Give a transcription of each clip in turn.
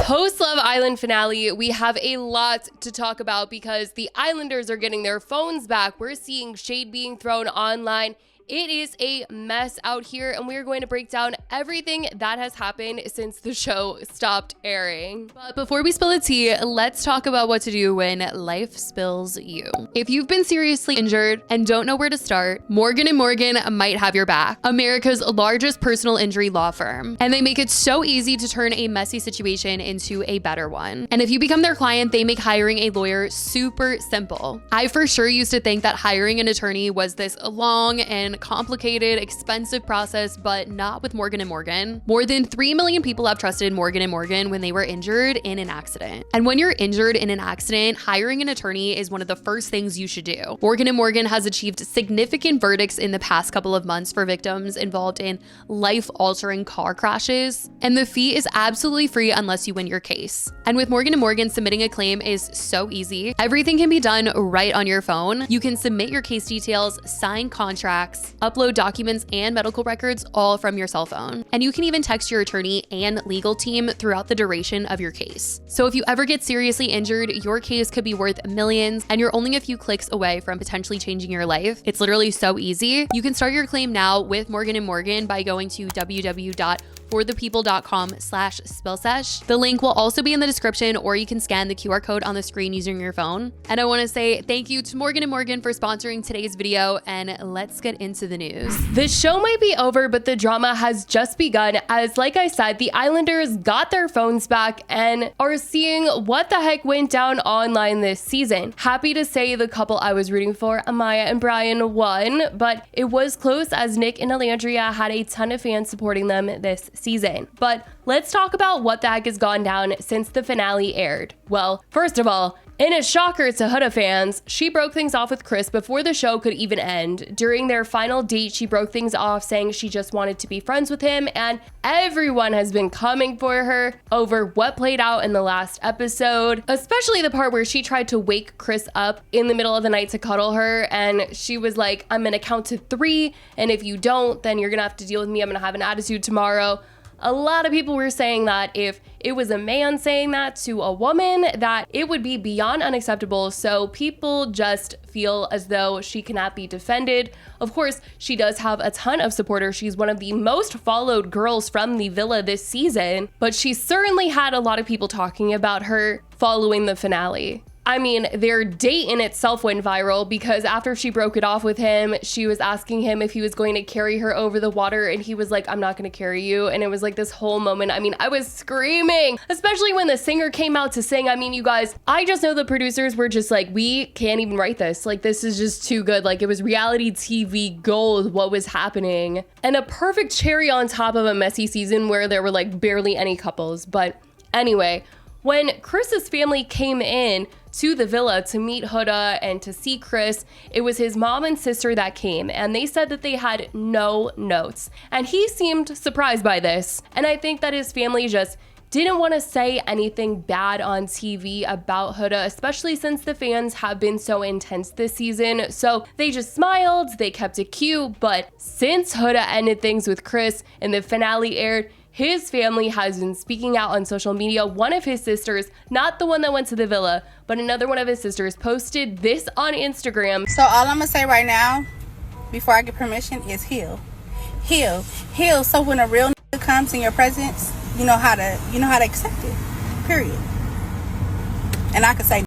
Post Love Island finale, we have a lot to talk about because the Islanders are getting their phones back. We're seeing shade being thrown online. It is a mess out here, and we're going to break down everything that has happened since the show stopped airing. But before we spill the tea, let's talk about what to do when life spills you. If you've been seriously injured and don't know where to start, Morgan & Morgan might have your back. America's largest personal injury law firm. And they make it so easy to turn a messy situation into a better one. And if you become their client, they make hiring a lawyer super simple. I for sure used to think that hiring an attorney was this long and complicated, expensive process, but not with Morgan & Morgan. More than 3 million people have trusted Morgan & Morgan when they were injured in an accident. And when you're injured in an accident, hiring an attorney is one of the first things you should do. Morgan & Morgan has achieved significant verdicts in the past couple of months for victims involved in life-altering car crashes, and the fee is absolutely free unless you win your case. And with Morgan & Morgan, submitting a claim is so easy. Everything can be done right on your phone. You can submit your case details, sign contracts, upload documents and medical records all from your cell phone. And you can even text your attorney and legal team throughout the duration of your case. So if you ever get seriously injured, your case could be worth millions and you're only a few clicks away from potentially changing your life. It's literally so easy. You can start your claim now with Morgan & Morgan by going to www.forthepeople.com/spillsesh. The link will also be in the description, or you can scan the QR code on the screen using your phone. And I want to say thank you to Morgan & Morgan for sponsoring today's video, and let's get into the news. The show might be over, but the drama has just begun as, like I said, the Islanders got their phones back and are seeing what the heck went down online this season. Happy to say the couple I was rooting for, Amaya and Brian, won, but it was close as Nick and Alandria had a ton of fans supporting them this season. But let's talk about what the heck has gone down since the finale aired. Well, first of all, in a shocker to Huda fans, she broke things off with Chris before the show could even end. During their final date, she broke things off saying she just wanted to be friends with him, and everyone has been coming for her over what played out in the last episode, especially the part where she tried to wake Chris up in the middle of the night to cuddle her, and she was like, I'm gonna count to 3, and if you don't, then you're gonna have to deal with me. I'm gonna have an attitude tomorrow. A lot of people were saying that if it was a man saying that to a woman, that it would be beyond unacceptable. So people just feel as though she cannot be defended. Of course, she does have a ton of supporters. She's one of the most followed girls from the villa this season, but she certainly had a lot of people talking about her following the finale. I mean, their date in itself went viral because after she broke it off with him, she was asking him if he was going to carry her over the water, and he was like, I'm not going to carry you. And it was like this whole moment. I mean, I was screaming, especially when the singer came out to sing. I mean, you guys, I just know the producers were just like, we can't even write this. Like, this is just too good. Like, it was reality TV gold, what was happening. And a perfect cherry on top of a messy season where there were like barely any couples. But anyway, when Chris's family came in to the villa to meet Huda and to see Chris, it was his mom and sister that came, and they said that they had no notes. And he seemed surprised by this. And I think that his family just didn't want to say anything bad on TV about Huda, especially since the fans have been so intense this season. So they just smiled, they kept it cute. But since Huda ended things with Chris and the finale aired, his family has been speaking out on social media. One of his sisters, not the one that went to the villa, but another one of his sisters, posted this on Instagram. So all I'm gonna say right now, before I get permission, is heal. Heal. Heal, so when a real nigga comes in your presence, you know how to accept it. Period. And I could say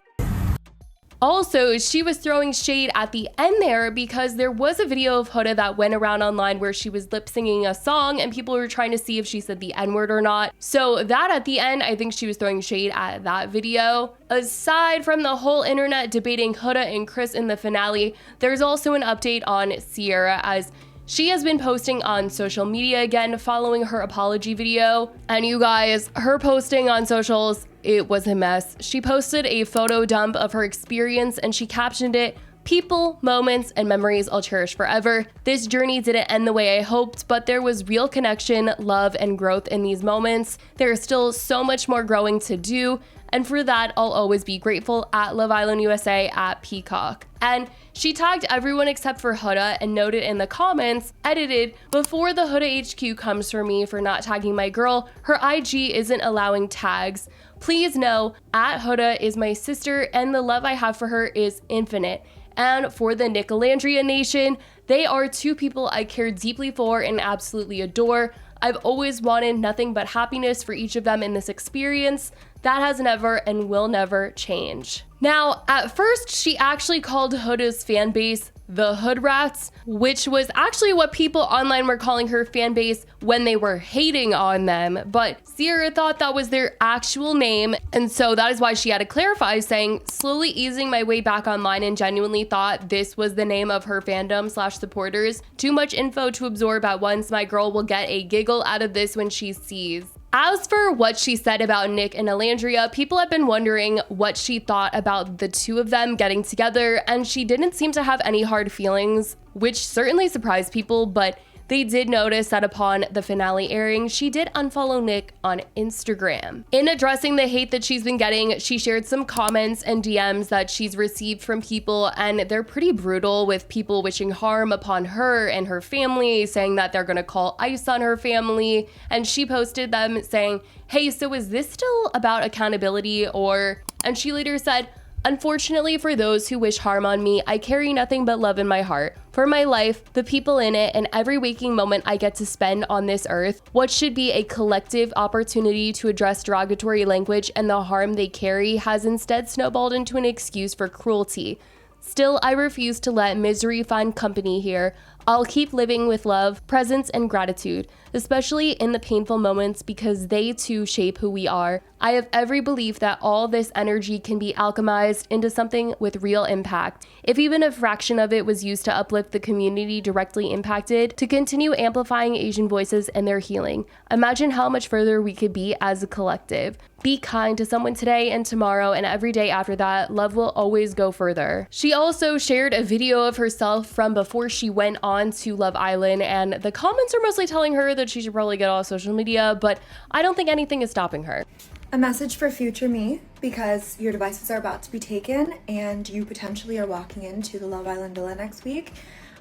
Also, she was throwing shade at the end there because there was a video of Huda that went around online where she was lip singing a song and people were trying to see if she said the N-word or not. So that at the end, I think she was throwing shade at that video. Aside from the whole internet debating Huda and Chris in the finale, there's also an update on Sierra, as she has been posting on social media again following her apology video. And you guys, her posting on socials, it was a mess. She posted a photo dump of her experience and she captioned it, "People, moments, and memories I'll cherish forever. This journey didn't end the way I hoped, but there was real connection, love, and growth in these moments. There is still so much more growing to do. and for that, I'll always be grateful at Love Island USA at Peacock. And she tagged everyone except for Huda and noted in the comments, edited, before the Huda HQ comes for me for not tagging my girl, her IG isn't allowing tags. Please know, at Huda is my sister and the love I have for her is infinite. And for the Nicolandria Nation, they are two people I care deeply for and absolutely adore. I've always wanted nothing but happiness for each of them in this experience. That has never and will never change. Now, at first, she actually called Huda's fan base the Hood Rats, which was actually what people online were calling her fan base when they were hating on them. But Sierra thought that was their actual name, and so that is why she had to clarify, saying, slowly easing my way back online and genuinely thought this was the name of her fandom / supporters. Too much info to absorb at once. My girl will get a giggle out of this when she sees. As for what she said about Nick and Alandria, people have been wondering what she thought about the two of them getting together, and she didn't seem to have any hard feelings, which certainly surprised people, but they did notice that upon the finale airing, she did unfollow Nick on Instagram. In addressing the hate that she's been getting, she shared some comments and DMs that she's received from people, and they're pretty brutal, with people wishing harm upon her and her family, saying that they're gonna call ICE on her family, and she posted them saying, hey, so is this still about accountability or... And she later said, unfortunately for those who wish harm on me, I carry nothing but love in my heart. For my life, the people in it, and every waking moment I get to spend on this earth, what should be a collective opportunity to address derogatory language and the harm they carry has instead snowballed into an excuse for cruelty. Still, I refuse to let misery find company here. I'll keep living with love, presence, and gratitude, especially in the painful moments because they too shape who we are. I have every belief that all this energy can be alchemized into something with real impact. If even a fraction of it was used to uplift the community directly impacted, to continue amplifying Asian voices and their healing, imagine how much further we could be as a collective. Be kind to someone today and tomorrow and every day after that. Love will always go further. She also shared a video of herself from before she went on to Love Island, and the comments are mostly telling her that she should probably get off social media, but I don't think anything is stopping her. A message for future me, because your devices are about to be taken and you potentially are walking into the Love Island villa next week.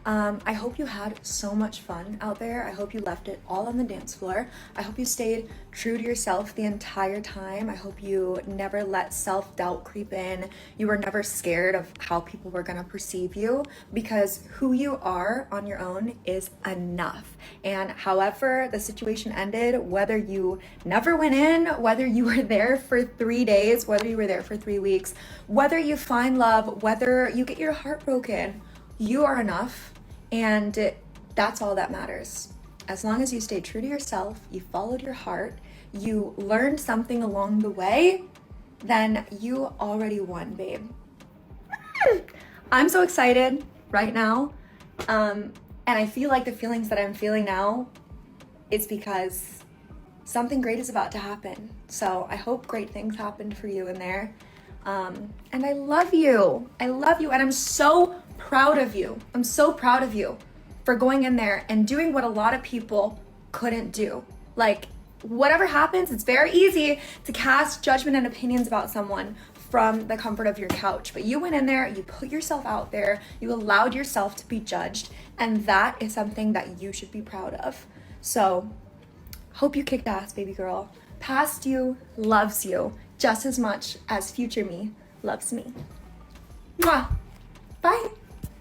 I hope you had so much fun out there. I hope you left it all on the dance floor. I hope you stayed true to yourself the entire time. I hope you never let self-doubt creep in. You were never scared of how people were gonna perceive you, because who you are on your own is enough. And however the situation ended, whether you never went in, whether you were there for 3 days, whether you were there for 3 weeks, whether you find love, whether you get your heart broken, you are enough. And that's all that matters. As long as you stay true to yourself, you followed your heart, you learned something along the way, then you already won, babe. I'm so excited right now. And I feel like the feelings that I'm feeling now, it's because something great is about to happen. So I hope great things happened for you in there. And I love you. I love you. And I'm so proud of you. I'm so proud of you for going in there and doing what a lot of people couldn't do. Like, whatever happens, it's very easy to cast judgment and opinions about someone from the comfort of your couch. But you went in there, you put yourself out there, you allowed yourself to be judged, and that is something that you should be proud of. So, hope you kicked ass, baby girl. Past you loves you just as much as future me loves me. Mwah. Bye.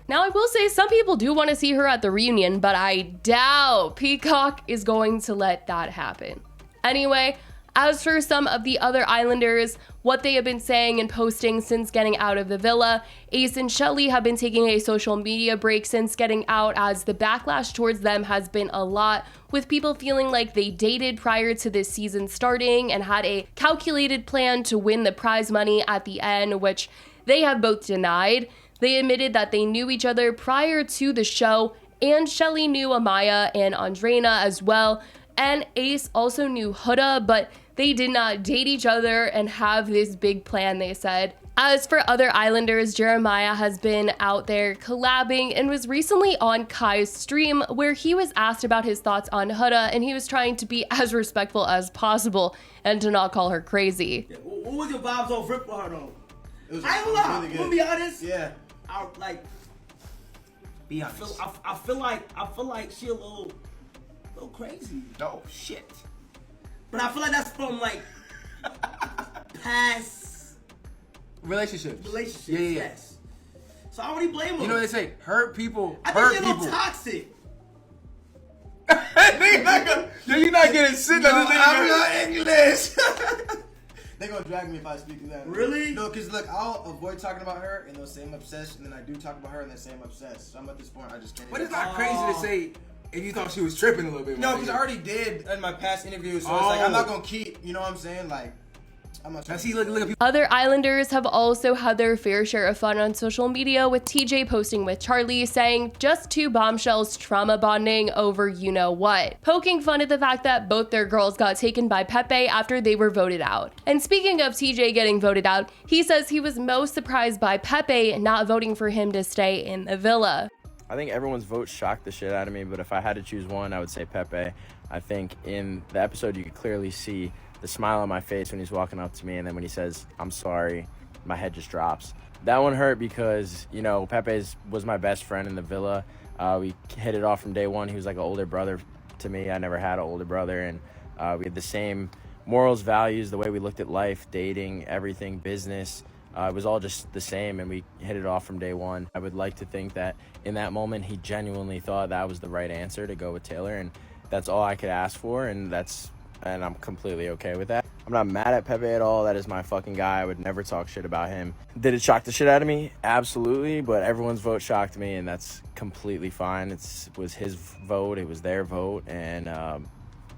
Now, I will say some people do want to see her at the reunion, but I doubt Peacock is going to let that happen. Anyway, as for some of the other Islanders, what they have been saying and posting since getting out of the villa, Ace and Shelly have been taking a social media break since getting out, as the backlash towards them has been a lot, with people feeling like they dated prior to this season starting and had a calculated plan to win the prize money at the end, which they have both denied. They admitted that they knew each other prior to the show, and Shelly knew Amaya and Andreina as well, and Ace also knew Huda, but they did not date each other and have this big plan, they said. As for other Islanders, Jeremiah has been out there collabing and was recently on Kai's stream, where he was asked about his thoughts on Huda, and he was trying to be as respectful as possible and to not call her crazy. What was your vibes off Rip for her though? It was I ain't gonna lie. really I'm good. gonna be honest. Yeah. I like. Be I honest. feel like she a little crazy. No shit. But I feel like that's from like past Relationships. Yeah. Yes. So I already blame her. You know what they say? Hurt people. I hurt think she's a people. little toxic. You're not getting sick No, on this I'm nigga. not English. They gonna drag me if I speak to that. Really? No, cause look, I'll avoid talking about her in those same obsessed, and then I do talk about her in that same obsessed. So I'm at this point, I just can't. But it's not crazy to say if you thought she was tripping a little bit more. No, because I already did in my past interviews, so it's like I'm not gonna keep. You know what I'm saying? Like, I'm not. Now see, look at people. Other Islanders have also had their fair share of fun on social media, with TJ posting with Charlie saying just two bombshells trauma bonding over you know what, poking fun at the fact that both their girls got taken by Pepe after they were voted out. And speaking of TJ getting voted out, he says he was most surprised by Pepe not voting for him to stay in the villa. I think everyone's vote shocked the shit out of me, but if I had to choose one, I would say Pepe. I think in the episode you could clearly see the smile on my face when he's walking up to me, and then when he says, "I'm sorry," my head just drops. That one hurt because, you know, Pepe was my best friend in the villa. We hit it off from day one. He was like an older brother to me. I never had an older brother, and we had the same morals, values, the way we looked at life, dating, everything, business. It was all just the same, and we hit it off from day one. I would like to think that in that moment, he genuinely thought that was the right answer to go with Taylor, and that's all I could ask for, and I'm completely okay with that. I'm not mad at Pepe at all. That is my fucking guy. I would never talk shit about him. Did it shock the shit out of me? Absolutely, but everyone's vote shocked me, and that's completely fine. It was his vote. It was their vote, and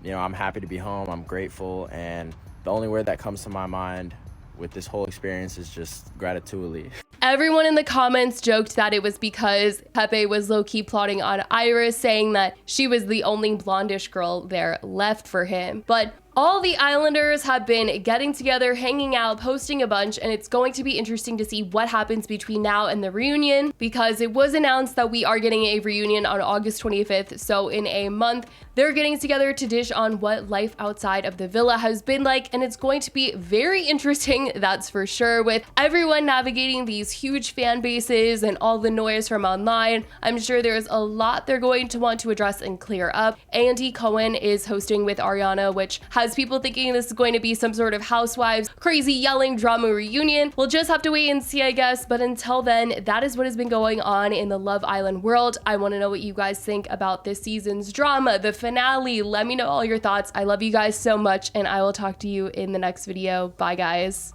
you know, I'm happy to be home. I'm grateful, and the only word that comes to my mind with this whole experience is just gratitude. Everyone in the comments joked that it was because Pepe was low-key plotting on Iris, saying that she was the only blondish girl there left for him. But all the Islanders have been getting together, hanging out, posting a bunch, and it's going to be interesting to see what happens between now and the reunion, because it was announced that we are getting a reunion on August 25th, so in a month, they're getting together to dish on what life outside of the villa has been like, and it's going to be very interesting, that's for sure, with everyone navigating these huge fan bases and all the noise from online. I'm sure there's a lot they're going to want to address and clear up. Andy Cohen is hosting with Ariana, which has people thinking this is going to be some sort of Housewives crazy yelling drama reunion. We'll just have to wait and see, I guess, but until then, that is what has been going on in the Love Island world. I want to know what you guys think about this season's drama, the finale. Let me know all your thoughts. I love you guys so much, and I will talk to you in the next video. Bye, guys.